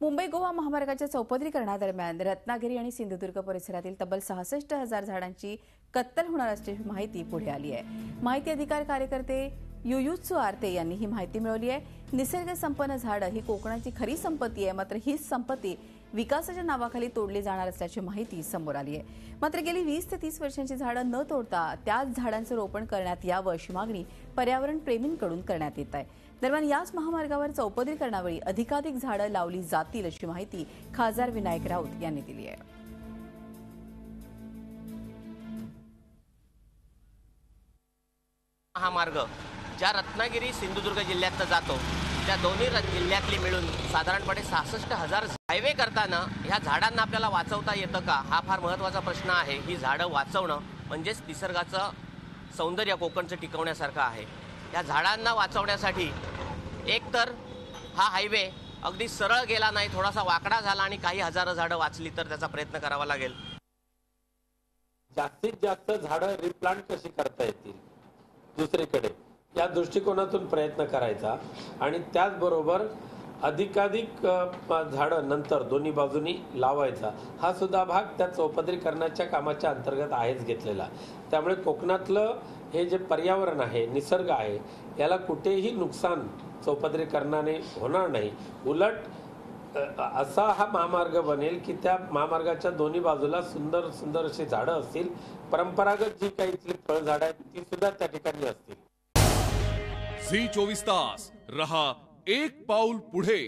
मुंबई गोवा महामार्गाच्या चौपदरीकरणादरम्यान रत्नागिरी आणि सिंधुदुर्ग परिसरातील तब्बल 66,000 झाडांची कत्तल होणार असल्याची माहिती पुढे आली आहे। माहिती अधिकार कार्यकर्ते युयुत्सु आर्ते यांनी ही माहिती मिळवली आहे। निसर्ग संपन्न झाडं ही कोकणाची खरी संपत्ती आहे, मात्र ही संपत्ती विकासाच्या नावाखाली तोडली जाणार असल्याची माहिती समोर आली आहे। मात्र गेली 20 ते 30 वर्षांची झाडं न तोडता त्याच झाडांचं रोपण करण्यात यावं अशी मागणी पर्यावरण प्रेमींकडून करण्यात येत आहे। दरम्यान याच महामार्गावर चौपदरीकरणावेळी अधिकाधिक झाडं लावली जातील अशी माहिती खासदार विनायक राऊत यांनी दिली आहे। महामार्ग ज्या रत्नागिरी सिंधुदुर्ग जिल्ह्यात जातो त्या दोन्ही जिल्ह्यातली मिळून साधारणपणे 66,000 हायवे करताना ह्या झाडांना आपल्याला वाचवता येतं का, हा फार महत्त्वाचा प्रश्न आहे। ही झाडं वाचवणं म्हणजेच निसर्गाचं सौंदर्य कोकणचं टिकवण्यासारखं आहे। या झाडांना वाचवण्यासाठी एकतर हा हायवे अगदी सरळ गेला नाही, थोडासा वाकडा झाला आणि काही हजारो झाडं वाचली तर त्याचा प्रयत्न करावा लागेल। जास्तीत जास्त झाडं रिप्लांट कशी करता येतील दुसरीकडे या दृष्टिकोनातून प्रयत्न करायचा आणि त्याचबरोबर अधिकाधिक झाडं नंतर दोन्ही बाजूनी लावायचा हा सुद्धा भाग त्या चौपदरीकरणाच्या कामाच्या अंतर्गत आहेच घेतलेला। त्यामुळे कोकणातलं हे जे पर्यावरण आहे, निसर्ग आहे, याला कुठेही नुकसान चौपदरीकरणाने होणार नाही। उलट असा हा महामार्ग बनेल की त्या महामार्गाच्या दोन्ही बाजूला सुंदर सुंदर अशी झाडं असतील, परंपरागत जी काही इथली फळझाडं आहेत ती सुद्धा त्या ठिकाणी असतील। झी 24 तास रहा एक पाऊल पुढे।